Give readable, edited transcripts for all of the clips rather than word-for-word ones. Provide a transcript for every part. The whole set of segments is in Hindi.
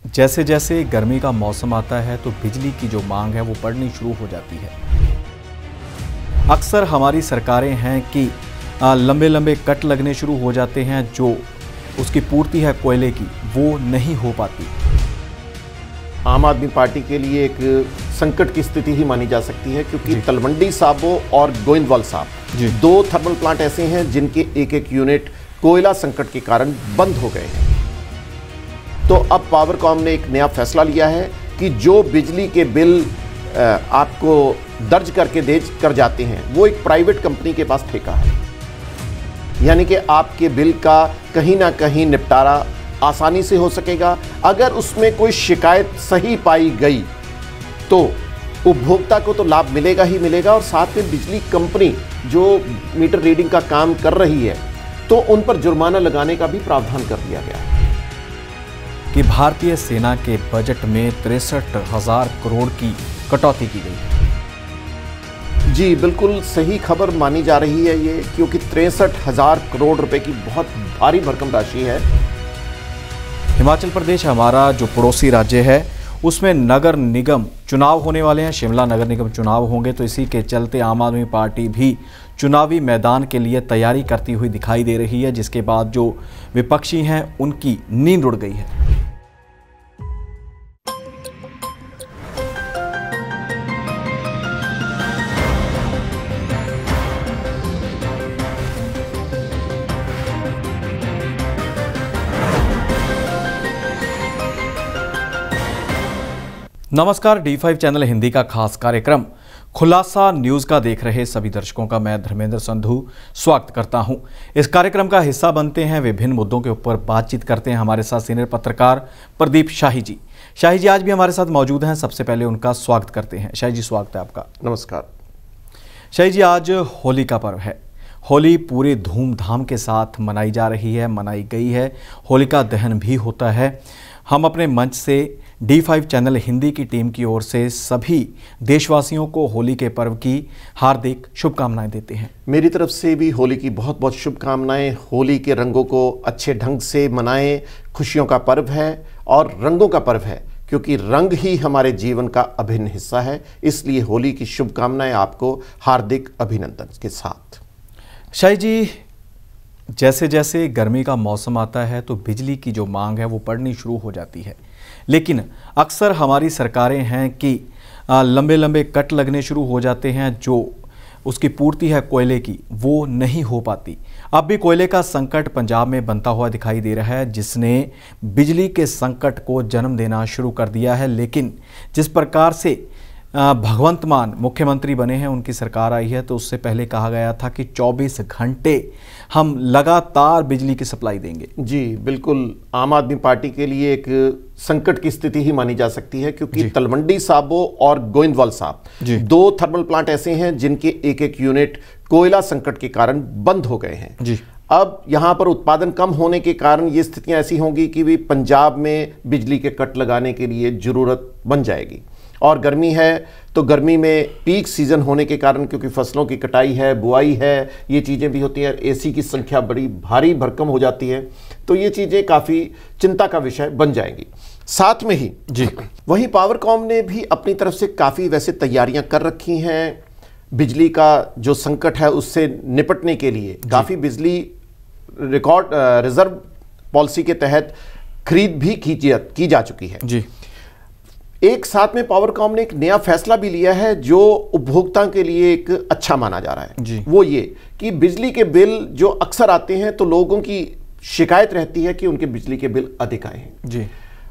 जैसे जैसे गर्मी का मौसम आता है तो बिजली की जो मांग है वो बढ़नी शुरू हो जाती है। अक्सर हमारी सरकारें हैं कि लंबे लंबे कट लगने शुरू हो जाते हैं, जो उसकी पूर्ति है कोयले की वो नहीं हो पाती। आम आदमी पार्टी के लिए एक संकट की स्थिति ही मानी जा सकती है, क्योंकि तलवंडी साबो और गोइंदवाल साहब दो थर्मल प्लांट ऐसे हैं जिनके एक एक यूनिट कोयला संकट के कारण बंद हो गए हैं। तो अब पावरकॉम ने एक नया फैसला लिया है कि जो बिजली के बिल आपको दर्ज करके दे कर जाते हैं वो एक प्राइवेट कंपनी के पास ठेका है, यानी कि आपके बिल का कहीं ना कहीं निपटारा आसानी से हो सकेगा। अगर उसमें कोई शिकायत सही पाई गई तो उपभोक्ता को तो लाभ मिलेगा ही मिलेगा, और साथ में बिजली कंपनी जो मीटर रीडिंग का काम कर रही है तो उन पर जुर्माना लगाने का भी प्रावधान कर दिया गया है। कि भारतीय सेना के बजट में 63,000 करोड़ की कटौती की गई है। जी बिल्कुल सही खबर मानी जा रही है ये, क्योंकि 63,000 करोड़ रुपए की बहुत भारी भरकम राशि है। हिमाचल प्रदेश हमारा जो पड़ोसी राज्य है उसमें नगर निगम चुनाव होने वाले हैं, शिमला नगर निगम चुनाव होंगे, तो इसी के चलते आम आदमी पार्टी भी चुनावी मैदान के लिए तैयारी करती हुई दिखाई दे रही है, जिसके बाद जो विपक्षी हैं उनकी नींद उड़ गई है। नमस्कार, D5 चैनल हिंदी का खास कार्यक्रम खुलासा न्यूज का देख रहे सभी दर्शकों का मैं धर्मेंद्र संधू स्वागत करता हूं। इस कार्यक्रम का हिस्सा बनते हैं, विभिन्न मुद्दों के ऊपर बातचीत करते हैं हमारे साथ सीनियर पत्रकार प्रदीप शाही जी। शाही जी आज भी हमारे साथ मौजूद हैं, सबसे पहले उनका स्वागत करते हैं। शाही जी स्वागत है आपका। नमस्कार। शाही जी आज होली का पर्व है, होली पूरे धूमधाम के साथ मनाई जा रही है, मनाई गई है, होलिका दहन भी होता है। हम अपने मंच से D5 चैनल हिंदी की टीम की ओर से सभी देशवासियों को होली के पर्व की हार्दिक शुभकामनाएं देते हैं। मेरी तरफ से भी होली की बहुत बहुत शुभकामनाएं। होली के रंगों को अच्छे ढंग से मनाएं, खुशियों का पर्व है और रंगों का पर्व है, क्योंकि रंग ही हमारे जीवन का अभिन्न हिस्सा है। इसलिए होली की शुभकामनाएं आपको हार्दिक अभिनंदन के साथ। शाही जी, जैसे जैसे गर्मी का मौसम आता है तो बिजली की जो मांग है वो बढ़नी शुरू हो जाती है, लेकिन अक्सर हमारी सरकारें हैं कि लंबे लंबे कट लगने शुरू हो जाते हैं, जो उसकी पूर्ति है कोयले की वो नहीं हो पाती। अब भी कोयले का संकट पंजाब में बनता हुआ दिखाई दे रहा है, जिसने बिजली के संकट को जन्म देना शुरू कर दिया है। लेकिन जिस प्रकार से भगवंत मान मुख्यमंत्री बने हैं, उनकी सरकार आई है, तो उससे पहले कहा गया था कि 24 घंटे हम लगातार बिजली की सप्लाई देंगे। जी बिल्कुल, आम आदमी पार्टी के लिए एक संकट की स्थिति ही मानी जा सकती है, क्योंकि तलवंडी साबो और गोइंदवाल साहब दो थर्मल प्लांट ऐसे हैं जिनके एक एक यूनिट कोयला संकट के कारण बंद हो गए हैं। जी। अब यहाँ पर उत्पादन कम होने के कारण ये स्थितियाँ ऐसी होंगी कि भी पंजाब में बिजली के कट लगाने के लिए ज़रूरत बन जाएगी। और गर्मी है तो गर्मी में पीक सीजन होने के कारण, क्योंकि फसलों की कटाई है, बुआई है, ये चीज़ें भी होती हैं, एसी की संख्या बड़ी भारी भरकम हो जाती है, तो ये चीज़ें काफ़ी चिंता का विषय बन जाएंगी। साथ में ही वहीं पावरकॉम ने भी अपनी तरफ से काफ़ी वैसे तैयारियां कर रखी हैं। बिजली का जो संकट है उससे निपटने के लिए काफ़ी बिजली रिकॉर्ड रिजर्व पॉलिसी के तहत खरीद भी की जा चुकी है। जी। एक साथ में पावरकॉम ने एक नया फैसला भी लिया है जो उपभोक्ता के लिए एक अच्छा माना जा रहा है। वो ये कि बिजली के बिल जो अक्सर आते हैं तो लोगों की शिकायत रहती है कि उनके बिजली के बिल अधिक आए हैं। जी।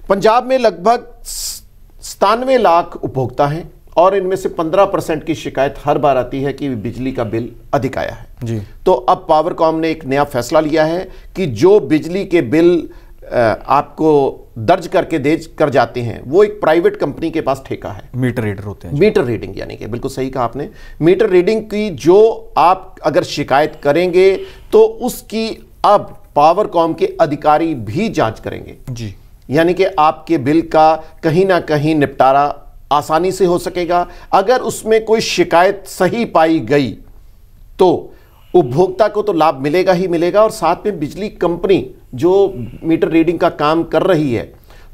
पंजाब में लगभग 97 लाख उपभोक्ता हैं और इनमें से 15% की शिकायत हर बार आती है कि बिजली का बिल अधिक आया है। जी। तो अब पावरकॉम ने एक नया फैसला लिया है कि जो बिजली के बिल आपको दर्ज करके दे कर जाते हैं वो एक प्राइवेट कंपनी के पास ठेका है। मीटर रीडर होते हैं। मीटर रीडिंग, यानी कि बिल्कुल सही कहा आपने। मीटर रीडिंग की जो आप अगर शिकायत करेंगे तो उसकी अब पावरकॉम के अधिकारी भी जांच करेंगे। जी। यानी कि आपके बिल का कहीं ना कहीं निपटारा आसानी से हो सकेगा। अगर उसमें कोई शिकायत सही पाई गई तो उपभोक्ता को तो लाभ मिलेगा ही मिलेगा, और साथ में बिजली कंपनी जो मीटर रीडिंग का काम कर रही है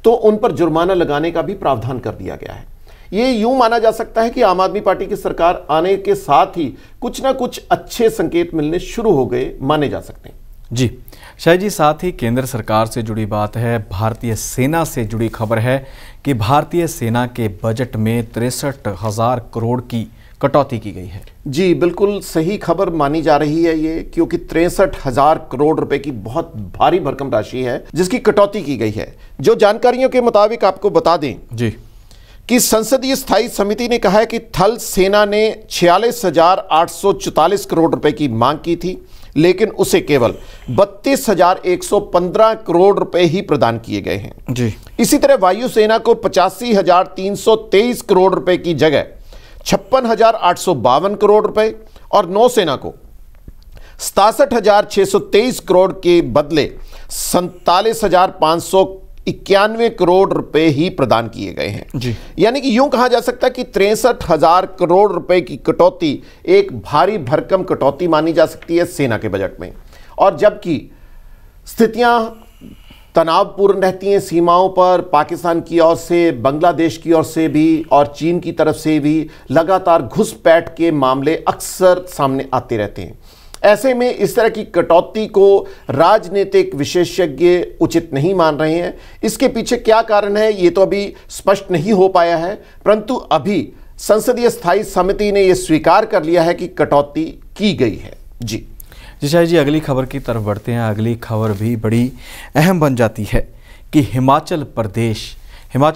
तो उन पर जुर्माना लगाने का भी प्रावधान कर दिया गया है। ये यूं माना जा सकता है कि आम आदमी पार्टी की सरकार आने के साथ ही कुछ ना कुछ अच्छे संकेत मिलने शुरू हो गए माने जा सकते हैं। जी शायद जी, साथ ही केंद्र सरकार से जुड़ी बात है, भारतीय सेना से जुड़ी खबर है कि भारतीय सेना के बजट में 63,000 करोड़ की कटौती की गई है। जी बिल्कुल सही खबर मानी जा रही है ये, क्योंकि 63,000 करोड़ रुपए की बहुत भारी भरकम राशि है जिसकी कटौती की गई है। जो जानकारियों के मुताबिक आपको बता दें जी कि संसदीय स्थायी समिति ने कहा है कि थल सेना ने 46,844 करोड़ रुपए की मांग की थी, लेकिन उसे केवल 32,115 करोड़ रुपए ही प्रदान किए गए हैं जी। इसी तरह वायुसेना को 85,323 करोड़ रुपए की जगह 56,852 करोड़ रुपए और नौसेना को 67,623 करोड़ के बदले 47,591 करोड़ रुपए ही प्रदान किए गए हैं जी। यानी कि यूं कहा जा सकता है कि 63,000 करोड़ रुपए की कटौती एक भारी भरकम कटौती मानी जा सकती है सेना के बजट में। और जबकि स्थितियां तनावपूर्ण रहती हैं सीमाओं पर, पाकिस्तान की ओर से, बांग्लादेश की ओर से भी और चीन की तरफ से भी लगातार घुसपैठ के मामले अक्सर सामने आते रहते हैं। ऐसे में इस तरह की कटौती को राजनीतिक विशेषज्ञ उचित नहीं मान रहे हैं। इसके पीछे क्या कारण है ये तो अभी स्पष्ट नहीं हो पाया है, परंतु अभी संसदीय स्थायी समिति ने यह स्वीकार कर लिया है कि कटौती की गई है। जी शायद जी, अगली खबर की तरफ बढ़ते हैं। अगली खबर भी बड़ी अहम बन जाती है कि हिमाचल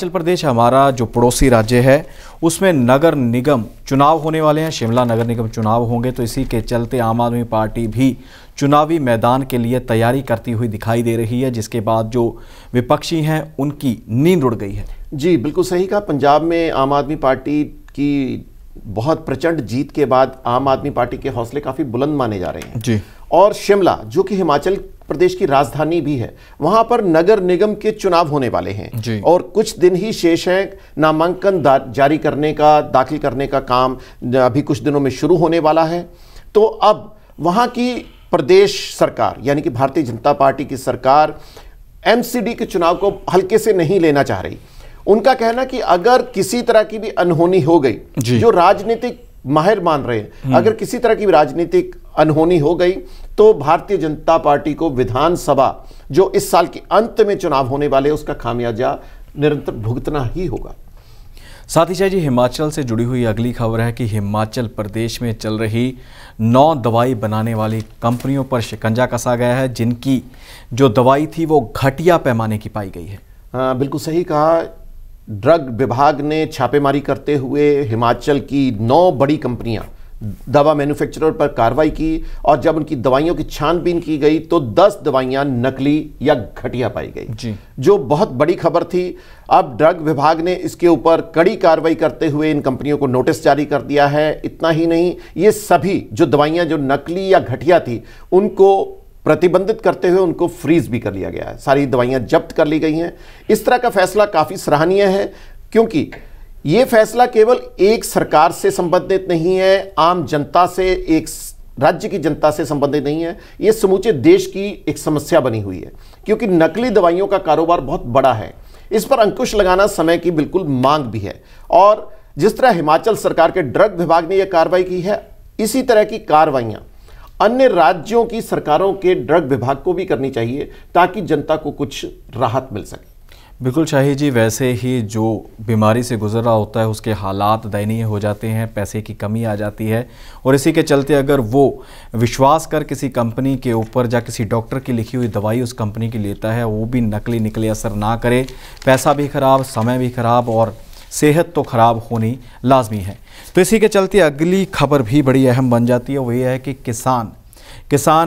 प्रदेश हमारा जो पड़ोसी राज्य है उसमें नगर निगम चुनाव होने वाले हैं। शिमला नगर निगम चुनाव होंगे, तो इसी के चलते आम आदमी पार्टी भी चुनावी मैदान के लिए तैयारी करती हुई दिखाई दे रही है, जिसके बाद जो विपक्षी हैं उनकी नींद उड़ गई है। जी बिल्कुल सही कहा। पंजाब में आम आदमी पार्टी की बहुत प्रचंड जीत के बाद आम आदमी पार्टी के हौसले काफ़ी बुलंद माने जा रहे हैं जी। और शिमला जो कि हिमाचल प्रदेश की राजधानी भी है, वहां पर नगर निगम के चुनाव होने वाले हैं जी। और कुछ दिन ही शेष हैं। नामांकन जारी करने का, दाखिल करने का काम अभी कुछ दिनों में शुरू होने वाला है। तो अब वहां की प्रदेश सरकार यानी कि भारतीय जनता पार्टी की सरकार एमसीडी के चुनाव को हल्के से नहीं लेना चाह रही। उनका कहना कि अगर किसी तरह की भी अनहोनी हो गई, जो राजनीतिक माहिर मान रहे हैं, अगर किसी तरह की राजनीतिक अनहोनी हो गई तो भारतीय जनता पार्टी को विधानसभा जो इस साल के अंत में चुनाव होने वाले उसका खामियाजा निरंतर भुगतना ही होगा। साथ ही जी, हिमाचल से जुड़ी हुई अगली खबर है कि हिमाचल प्रदेश में चल रही 9 दवाई बनाने वाली कंपनियों पर शिकंजा कसा गया है, जिनकी जो दवाई थी वो घटिया पैमाने की पाई गई है। हाँ बिल्कुल सही कहा। ड्रग विभाग ने छापेमारी करते हुए हिमाचल की 9 बड़ी कंपनियां दवा मैन्युफैक्चरर पर कार्रवाई की और जब उनकी दवाइयों की छानबीन की गई तो 10 दवाइयां नकली या घटिया पाई गई जी। जो बहुत बड़ी खबर थी। अब ड्रग विभाग ने इसके ऊपर कड़ी कार्रवाई करते हुए इन कंपनियों को नोटिस जारी कर दिया है। इतना ही नहीं, ये सभी जो दवाइयां जो नकली या घटिया थी उनको प्रतिबंधित करते हुए उनको फ्रीज भी कर लिया गया है। सारी दवाइयां जब्त कर ली गई हैं। इस तरह का फैसला काफी सराहनीय है, क्योंकि यह फैसला केवल एक सरकार से संबंधित नहीं है, आम जनता से, एक राज्य की जनता से संबंधित नहीं है, यह समूचे देश की एक समस्या बनी हुई है। क्योंकि नकली दवाइयों का कारोबार बहुत बड़ा है, इस पर अंकुश लगाना समय की बिल्कुल मांग भी है। और जिस तरह हिमाचल सरकार के ड्रग विभाग ने यह कार्रवाई की है, इसी तरह की कार्रवाइयां अन्य राज्यों की सरकारों के ड्रग विभाग को भी करनी चाहिए ताकि जनता को कुछ राहत मिल सके। बिल्कुल शाही जी, वैसे ही जो बीमारी से गुजर रहा होता है उसके हालात दयनीय हो जाते हैं, पैसे की कमी आ जाती है और इसी के चलते अगर वो विश्वास कर किसी कंपनी के ऊपर या किसी डॉक्टर की लिखी हुई दवाई उस कंपनी की लेता है, वो भी नकली निकले, असर ना करे, पैसा भी खराब, समय भी खराब और सेहत तो खराब होनी लाजमी है। तो इसी के चलते अगली खबर भी बड़ी अहम बन जाती है, वो ये है कि किसान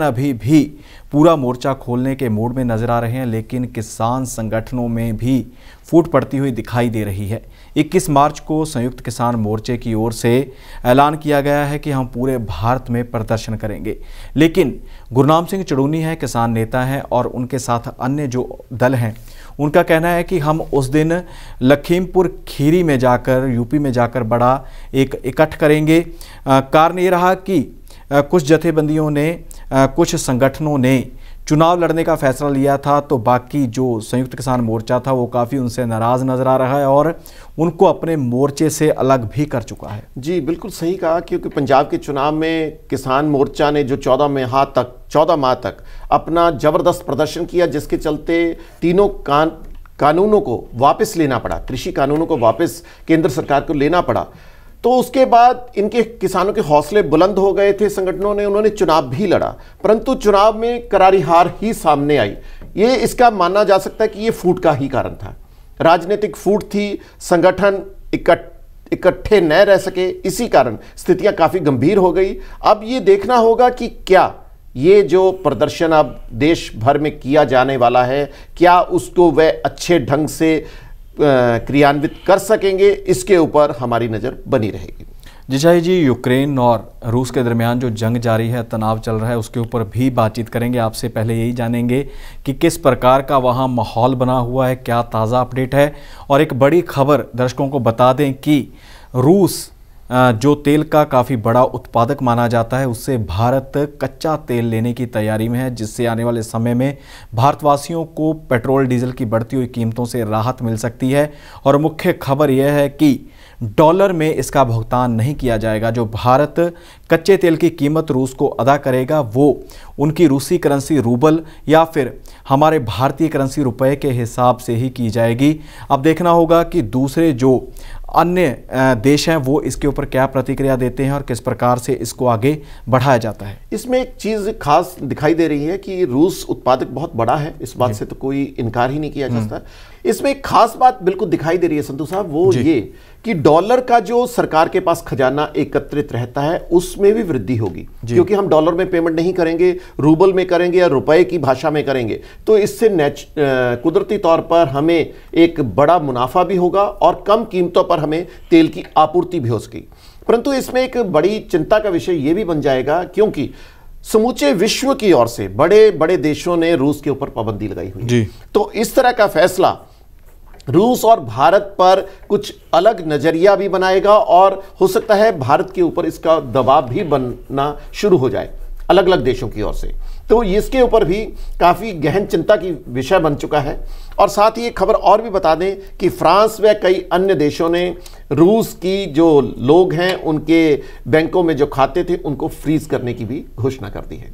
अभी भी पूरा मोर्चा खोलने के मूड में नजर आ रहे हैं, लेकिन किसान संगठनों में भी फूट पड़ती हुई दिखाई दे रही है। 21 मार्च को संयुक्त किसान मोर्चे की ओर से ऐलान किया गया है कि हम पूरे भारत में प्रदर्शन करेंगे, लेकिन गुरनाम सिंह चड़ूनी है, किसान नेता हैं और उनके साथ अन्य जो दल हैं उनका कहना है कि हम उस दिन लखीमपुर खीरी में जाकर, यूपी में जाकर बड़ा एक इकट्ठ करेंगे। कारण ये रहा कि कुछ जथेबंदियों ने, कुछ संगठनों ने चुनाव लड़ने का फैसला लिया था, तो बाकी जो संयुक्त किसान मोर्चा था वो काफ़ी उनसे नाराज़ नजर आ रहा है और उनको अपने मोर्चे से अलग भी कर चुका है। जी बिल्कुल सही कहा, क्योंकि पंजाब के चुनाव में किसान मोर्चा ने जो 14 माह तक अपना ज़बरदस्त प्रदर्शन किया, जिसके चलते तीनों कानूनों को वापस लेना पड़ा, कृषि कानूनों को वापस केंद्र सरकार को लेना पड़ा। तो उसके बाद इनके किसानों के हौसले बुलंद हो गए थे, संगठनों ने, उन्होंने चुनाव भी लड़ा, परंतु चुनाव में करारी हार ही सामने आई। ये इसका मानना जा सकता है कि ये फूट का ही कारण था, राजनीतिक फूट थी, संगठन इकट्ठे न रह सके, इसी कारण स्थितियां काफी गंभीर हो गई। अब ये देखना होगा कि क्या ये जो प्रदर्शन अब देश भर में किया जाने वाला है, क्या उसको वह अच्छे ढंग से क्रियान्वित कर सकेंगे, इसके ऊपर हमारी नज़र बनी रहेगी। जी शाही जी, यूक्रेन और रूस के दरमियान जो जंग जारी है, तनाव चल रहा है, उसके ऊपर भी बातचीत करेंगे। आपसे पहले यही जानेंगे कि किस प्रकार का वहाँ माहौल बना हुआ है, क्या ताज़ा अपडेट है। और एक बड़ी खबर दर्शकों को बता दें कि रूस जो तेल का काफ़ी बड़ा उत्पादक माना जाता है, उससे भारत कच्चा तेल लेने की तैयारी में है, जिससे आने वाले समय में भारतवासियों को पेट्रोल डीजल की बढ़ती हुई कीमतों से राहत मिल सकती है। और मुख्य खबर यह है कि डॉलर में इसका भुगतान नहीं किया जाएगा। जो भारत कच्चे तेल की कीमत रूस को अदा करेगा वो उनकी रूसी करेंसी रूबल या फिर हमारे भारतीय करेंसी रुपए के हिसाब से ही की जाएगी। अब देखना होगा कि दूसरे जो अन्य देश हैं वो इसके ऊपर क्या प्रतिक्रिया देते हैं और किस प्रकार से इसको आगे बढ़ाया जाता है। इसमें एक चीज़ खास दिखाई दे रही है कि रूस उत्पादक बहुत बड़ा है, इस बात से तो कोई इनकार ही नहीं किया जा सकता। इसमें एक खास बात बिल्कुल दिखाई दे रही है संतोष साहब, वो ये कि डॉलर का जो सरकार के पास खजाना एकत्रित रहता है उसमें भी वृद्धि होगी, क्योंकि हम डॉलर में पेमेंट नहीं करेंगे, रूबल में करेंगे या रुपए की भाषा में करेंगे, तो इससे कुदरती तौर पर हमें एक बड़ा मुनाफा भी होगा और कम कीमतों पर हमें तेल की आपूर्ति भी हो सकेगी। परंतु इसमें एक बड़ी चिंता का विषय यह भी बन जाएगा, क्योंकि समूचे विश्व की ओर से बड़े बड़े देशों ने रूस के ऊपर पाबंदी लगाई हुई है। तो इस तरह का फैसला रूस और भारत पर कुछ अलग नजरिया भी बनाएगा और हो सकता है भारत के ऊपर इसका दबाव भी बनना शुरू हो जाए अलग अलग देशों की ओर से। तो इसके ऊपर भी काफ़ी गहन चिंता की विषय बन चुका है। और साथ ही एक खबर और भी बता दें कि फ्रांस व कई अन्य देशों ने रूस की जो लोग हैं उनके बैंकों में जो खाते थे उनको फ्रीज करने की भी घोषणा कर दी है।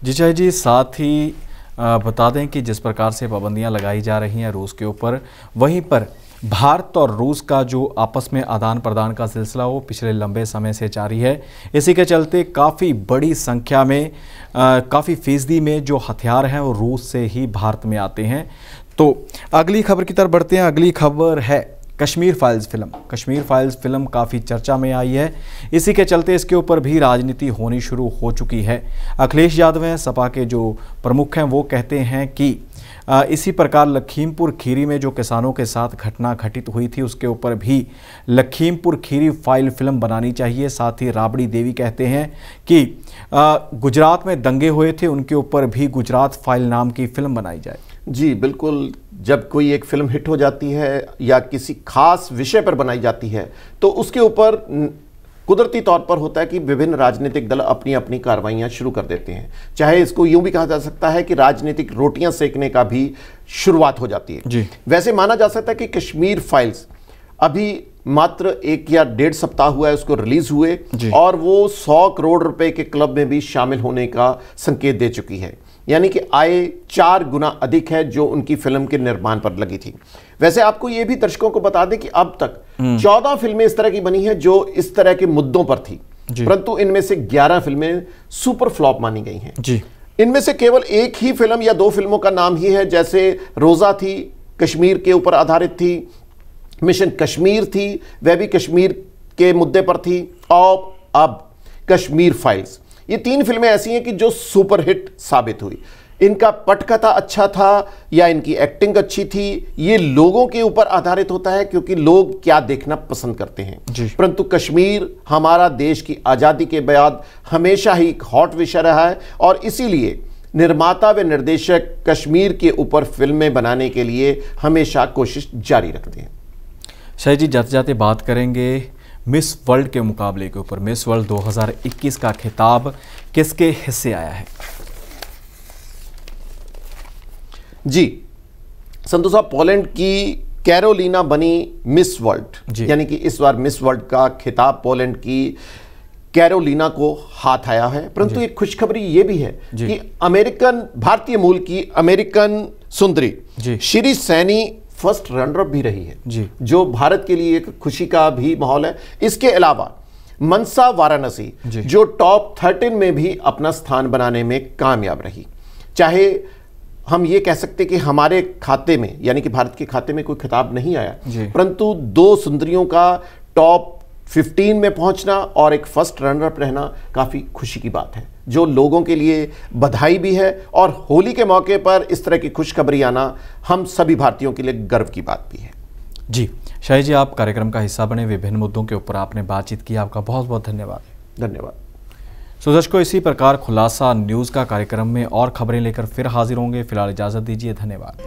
जी चाहे जी, साथ ही बता दें कि जिस प्रकार से पाबंदियां लगाई जा रही हैं रूस के ऊपर, वहीं पर भारत और रूस का जो आपस में आदान प्रदान का सिलसिला वो पिछले लंबे समय से जारी है। इसी के चलते काफ़ी बड़ी संख्या में काफ़ी फीसदी में जो हथियार हैं वो रूस से ही भारत में आते हैं। तो अगली खबर की तरफ बढ़ते हैं। अगली खबर है Kashmir files film. Kashmir files film काफ़ी चर्चा में आई है, इसी के चलते इसके ऊपर भी राजनीति होनी शुरू हो चुकी है। अखिलेश यादव हैं, सपा के जो प्रमुख हैं, वो कहते हैं कि इसी प्रकार लखीमपुर खीरी में जो किसानों के साथ घटना घटित हुई थी उसके ऊपर भी लखीमपुर खीरी फाइल फिल्म बनानी चाहिए। साथ ही राबड़ी देवी कहते हैं कि गुजरात में दंगे हुए थे, उनके ऊपर भी गुजरात फाइल नाम की फिल्म बनाई जाए। जी बिल्कुल, जब कोई एक फिल्म हिट हो जाती है या किसी खास विषय पर बनाई जाती है तो उसके ऊपर कुदरती तौर पर होता है कि विभिन्न राजनीतिक दल अपनी अपनी कार्रवाइयां शुरू कर देते हैं। चाहे इसको यूं भी कहा जा सकता है कि राजनीतिक रोटियां सेकने का भी शुरुआत हो जाती है जी। वैसे माना जा सकता है कि कश्मीर फाइल्स अभी मात्र 1 या 1.5 सप्ताह हुआ है उसको रिलीज हुए और वो 100 करोड़ रुपए के क्लब में भी शामिल होने का संकेत दे चुकी है, यानी कि आय 4 गुना अधिक है जो उनकी फिल्म के निर्माण पर लगी थी। वैसे आपको यह भी दर्शकों को बता दें कि अब तक 14 फिल्में इस तरह की बनी हैं जो इस तरह के मुद्दों पर थी, परंतु इनमें से 11 फिल्में सुपर फ्लॉप मानी गई हैं। इनमें से केवल एक ही फिल्म या 2 फिल्मों का नाम ही है, जैसे रोजा थी, कश्मीर के ऊपर आधारित थी, मिशन कश्मीर थी, वह भी कश्मीर के मुद्दे पर थी, और अब कश्मीर फाइल्स। ये 3 फिल्में ऐसी हैं कि जो सुपरहिट साबित हुई। इनका पटकथा अच्छा था या इनकी एक्टिंग अच्छी थी, ये लोगों के ऊपर आधारित होता है क्योंकि लोग क्या देखना पसंद करते हैं। परंतु कश्मीर हमारा देश की आज़ादी के बाद हमेशा ही एक हॉट विषय रहा है और इसीलिए निर्माता व निर्देशक कश्मीर के ऊपर फिल्में बनाने के लिए हमेशा कोशिश जारी रखते हैं। शाही जी, जाते जाते बात करेंगे मिस वर्ल्ड के मुकाबले के ऊपर। मिस वर्ल्ड 2021 का खिताब किसके हिस्से आया है? जी, संतोष साहब, पोलैंड की कैरोलिना बनी मिस वर्ल्ड, यानी कि इस बार मिस वर्ल्ड का खिताब पोलैंड की कैरोलिना को हाथ आया है। परंतु एक खुशखबरी ये भी है कि भारतीय मूल की अमेरिकन सुंदरी Shri Saini first runner up भी रही है, जो भारत के लिए एक खुशी का भी माहौल है। इसके अलावा मनसा वाराणसी जो टॉप 13 में भी अपना स्थान बनाने में कामयाब रही। चाहे हम ये कह सकते कि हमारे खाते में, यानी कि भारत के खाते में कोई खिताब नहीं आया, परंतु 2 सुंदरियों का टॉप 15 में पहुंचना और एक फर्स्ट रनर अप रहना काफी खुशी की बात है, जो लोगों के लिए बधाई भी है। और होली के मौके पर इस तरह की खुशखबरी आना हम सभी भारतीयों के लिए गर्व की बात भी है। जी शाही जी, आप कार्यक्रम का हिस्सा बने, विभिन्न मुद्दों के ऊपर आपने बातचीत की, आपका बहुत बहुत धन्यवाद। धन्यवाद। सो दर्शकों, इसी प्रकार खुलासा न्यूज़ का कार्यक्रम में और खबरें लेकर फिर हाजिर होंगे। फिलहाल इजाज़त दीजिए, धन्यवाद।